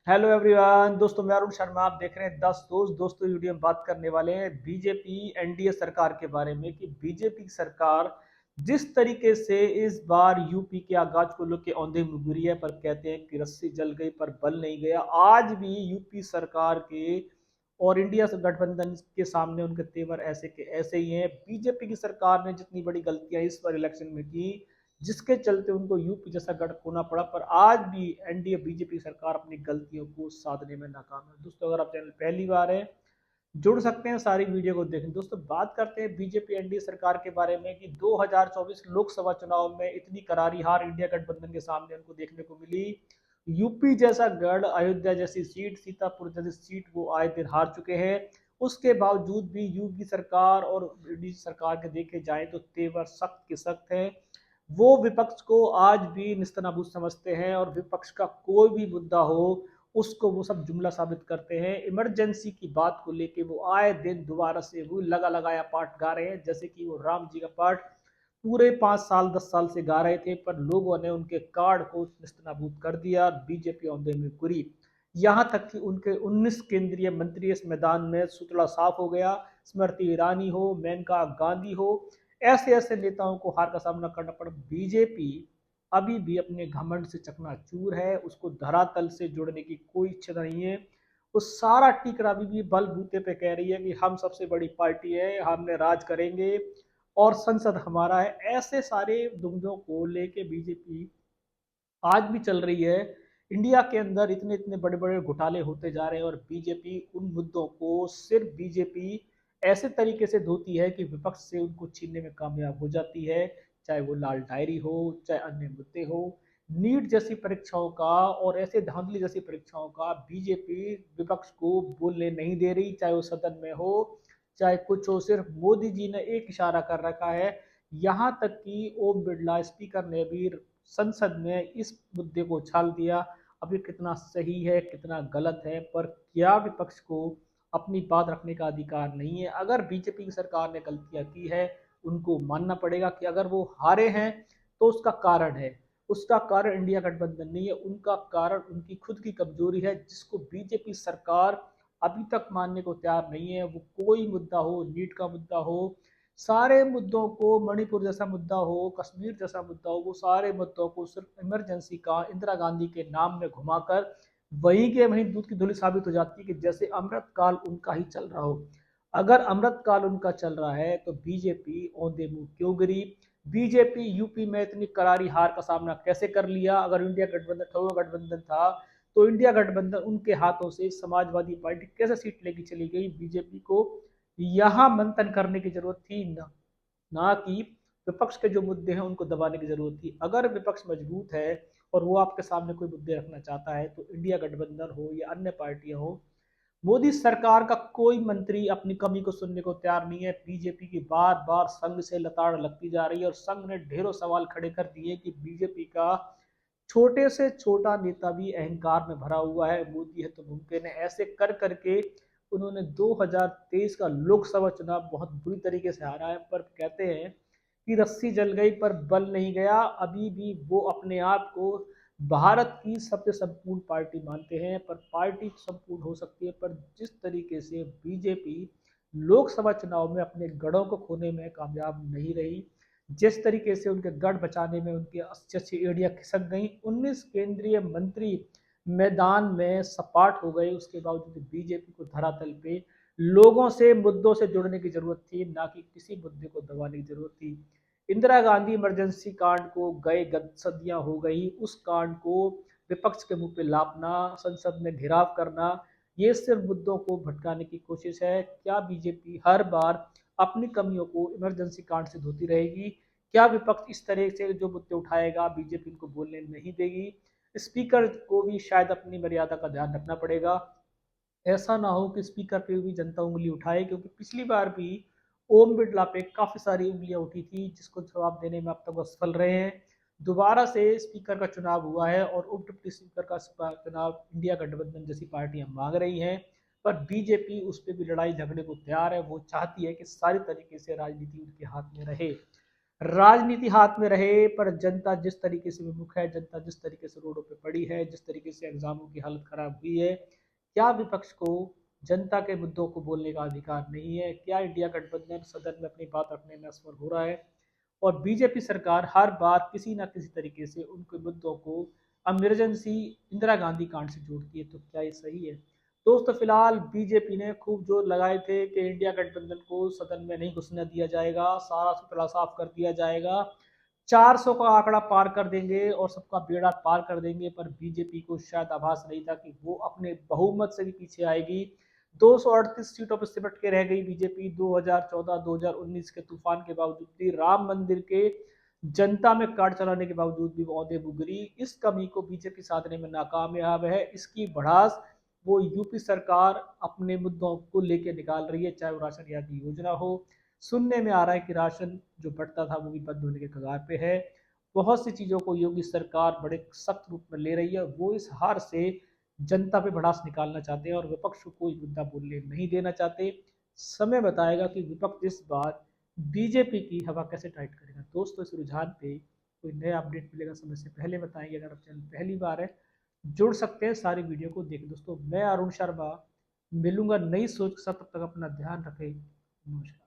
Hello everyone. दोस्तों मैं अरुण शर्मा, आप देख रहे हैं 10 दोस्त। दोस्तों वीडियो में बात करने वाले हैं बीजेपी एनडीए सरकार के बारे में कि बीजेपी सरकार जिस तरीके से इस बार यूपी के आगाज को लेकर औंधे मुगरी है, पर कहते हैं कि रस्सी जल गई पर बल नहीं गया। आज भी यूपी सरकार के और इंडिया से गठबंधन के सामने उनके तेवर ऐसे के ऐसे ही हैं। बीजेपी की सरकार ने जितनी बड़ी गलतियां इस बार इलेक्शन में की, जिसके चलते उनको यूपी जैसा गढ़ खोना पड़ा, पर आज भी एनडीए बीजेपी सरकार अपनी गलतियों को साधने में नाकाम है। दोस्तों अगर आप चैनल पहली बार है, जुड़ सकते हैं सारी वीडियो को देखें। दोस्तों बात करते हैं बीजेपी एनडीए सरकार के बारे में कि 2024 लोकसभा चुनाव में इतनी करारी हार इंडिया गठबंधन के सामने उनको देखने को मिली। यूपी जैसा गढ़, अयोध्या जैसी सीट, सीतापुर जैसी सीट वो आए दिन हार चुके हैं। उसके बावजूद भी यूपी सरकार और एनडीए सरकार के देखे जाए तो तेवर सख्त के सख्त है। वो विपक्ष को आज भी निस्तनाबूद समझते हैं और विपक्ष का कोई भी मुद्दा हो उसको वो सब जुमला साबित करते हैं। इमरजेंसी की बात को लेके वो आए दिन दोबारा से वो लगा लगाया पाठ गा रहे हैं, जैसे कि वो राम जी का पाठ पूरे 5 साल 10 साल से गा रहे थे, पर लोगों ने उनके कार्ड को निस्तनाबूद कर दिया। बीजेपी औंधे में पूरी, यहाँ तक कि उनके 19 केंद्रीय मंत्री इस मैदान में सुतड़ा साफ हो गया। स्मृति ईरानी हो, मेनका गांधी हो, ऐसे ऐसे नेताओं को हार का सामना करना पड़ा। बीजेपी अभी भी अपने घमंड से चकनाचूर है, उसको धरातल से जोड़ने की कोई इच्छा नहीं है। वो सारा टीकर अभी भी बलबूते पे कह रही है कि हम सबसे बड़ी पार्टी है, हमने राज करेंगे और संसद हमारा है। ऐसे सारे दुग्धों को लेके बीजेपी आज भी चल रही है। इंडिया के अंदर इतने इतने बड़े बड़े घोटाले होते जा रहे हैं और बीजेपी उन मुद्दों को सिर्फ बीजेपी ऐसे तरीके से धोती है कि विपक्ष से उनको छीनने में कामयाब हो जाती है। चाहे वो लाल डायरी हो, चाहे अन्य मुद्दे हो, नीट जैसी परीक्षाओं का और ऐसे धांधली जैसी परीक्षाओं का बीजेपी विपक्ष को बोलने नहीं दे रही। चाहे वो सदन में हो, चाहे कुछ हो, सिर्फ मोदी जी ने एक इशारा कर रखा है। यहाँ तक कि ओम बिरला स्पीकर ने भी संसद में इस मुद्दे को उछाल दिया। अब ये कितना सही है कितना गलत है, पर क्या विपक्ष को अपनी बात रखने का अधिकार नहीं है? अगर बीजेपी की सरकार ने गलतियां की है, उनको मानना पड़ेगा कि अगर वो हारे हैं तो उसका कारण है। उसका कारण इंडिया गठबंधन नहीं है, उनका कारण उनकी खुद की कमजोरी है, जिसको बीजेपी सरकार अभी तक मानने को तैयार नहीं है। वो कोई मुद्दा हो, नीट का मुद्दा हो, सारे मुद्दों को, मणिपुर जैसा मुद्दा हो, कश्मीर जैसा मुद्दा हो, वो सारे मुद्दों को सिर्फ इमरजेंसी का इंदिरा गांधी के नाम में घुमाकर वहीं के वहीं दूध की धुली साबित हो जाती है कि जैसे अमृत काल उनका ही चल रहा हो। अगर अमृत काल उनका चल रहा है तो बीजेपी औंधे मुंह क्यों गिरी? बीजेपी यूपी में इतनी करारी हार का सामना कैसे कर लिया? अगर इंडिया गठबंधन ठोगा गठबंधन था तो इंडिया गठबंधन उनके हाथों से समाजवादी पार्टी कैसे सीट लेके चली गई? बीजेपी को यहाँ मंथन करने की जरूरत थी ना, ना कि विपक्ष के जो मुद्दे हैं उनको दबाने की जरूरत थी। अगर विपक्ष मजबूत है और वो आपके सामने कोई मुद्दे रखना चाहता है तो इंडिया गठबंधन हो या अन्य पार्टियां हो, मोदी सरकार का कोई मंत्री अपनी कमी को सुनने को तैयार नहीं है। बीजेपी की बार बार संघ से लताड़ लगती जा रही है और संघ ने ढेरों सवाल खड़े कर दिए कि बीजेपी का छोटे से छोटा नेता भी अहंकार में भरा हुआ है। मोदी है तो मुमकिन है, ऐसे कर करके उन्होंने 2023 का लोकसभा चुनाव बहुत बुरी तरीके से हारा है। पर कहते हैं कि रस्सी जल गई पर बल नहीं गया। अभी भी वो अपने आप को भारत की सबसे संपूर्ण पार्टी मानते हैं, पर पार्टी संपूर्ण हो सकती है, पर जिस तरीके से बीजेपी लोकसभा चुनाव में अपने गढ़ों को खोने में कामयाब नहीं रही, जिस तरीके से उनके गढ़ बचाने में उनकी अच्छी अच्छी एड़ियां खिसक गई, 19 केंद्रीय मंत्री मैदान में सपाट हो गए, उसके बावजूद बीजेपी को धरातल पे लोगों से मुद्दों से जुड़ने की जरूरत थी, ना कि किसी मुद्दे को दबाने की जरूरत थी। इंदिरा गांधी इमरजेंसी कांड को गए सदियां हो गई, उस कांड को विपक्ष के मुंह पे लापना, संसद में घेराव करना, ये सिर्फ मुद्दों को भटकाने की कोशिश है। क्या बीजेपी हर बार अपनी कमियों को इमरजेंसी कांड से धोती रहेगी? क्या विपक्ष इस तरह से जो मुद्दे उठाएगा बीजेपी इनको बोलने नहीं देगी? स्पीकर को भी शायद अपनी मर्यादा का ध्यान रखना पड़ेगा। ऐसा ना हो कि स्पीकर पे भी जनता उंगली उठाए, क्योंकि पिछली बार भी ओम बिरला पे काफी सारी उंगलियां उठी थी, जिसको जवाब देने में अब तक वो सफल रहे हैं। दोबारा से स्पीकर का चुनाव हुआ है और उप डिप्टी स्पीकर का चुनाव इंडिया गठबंधन जैसी पार्टियां मांग रही हैं, पर बीजेपी उस पर भी लड़ाई झगड़े को तैयार है। वो चाहती है कि सारी तरीके से राजनीति उनके हाथ में रहे। राजनीति हाथ में रहे पर जनता जिस तरीके से विमुख है, जनता जिस तरीके से रोडों पे पड़ी है, जिस तरीके से एग्जामों की हालत खराब हुई है, क्या विपक्ष को जनता के मुद्दों को बोलने का अधिकार नहीं है? क्या इंडिया गठबंधन सदन में अपनी बात रखने में असफल हो रहा है और बीजेपी सरकार हर बार किसी ना किसी तरीके से उनके मुद्दों को इमरजेंसी इंदिरा गांधी कांड से जोड़ती है? तो क्या ये सही है? दोस्तों फिलहाल बीजेपी ने खूब जोर लगाए थे कि इंडिया गठबंधन को सदन में नहीं घुसने दिया जाएगा, सारा सुथरा साफ कर दिया जाएगा, 400 का आंकड़ा पार कर देंगे और सबका बेड़ा पार कर देंगे। पर बीजेपी को शायद आभास नहीं था कि वो अपने बहुमत से भी पीछे आएगी। 238 सीटों पर सिमट के रह गई बीजेपी। 2014-2019 के तूफान के बावजूद भी, राम मंदिर के जनता में कार्ड चलाने के बावजूद भी वो औंधे बुगरी। इस कमी को बीजेपी साधने में नाकामयाब है। इसकी भड़ास वो यूपी सरकार अपने मुद्दों को लेकर निकाल रही है, चाहे वो राशन याद योजना हो। सुनने में आ रहा है कि राशन जो बढ़ता था वो भी बंद होने के कगार पे है। बहुत सी चीज़ों को योगी सरकार बड़े सख्त रूप में ले रही है। वो इस हार से जनता पे भड़ास निकालना चाहते हैं और विपक्ष को कोई मुद्दा बोलने नहीं देना चाहते। समय बताएगा कि विपक्ष इस बार बीजेपी की हवा कैसे टाइट करेगा। दोस्तों इस रुझान पे कोई नया अपडेट मिलेगा समय से पहले बताएंगे। अगर आप चैनल पहली बार है, जुड़ सकते हैं, सारी वीडियो को देखें। दोस्तों मैं अरुण शर्मा मिलूंगा नई सोच के साथ, तब तक अपना ध्यान रखें। नमस्कार।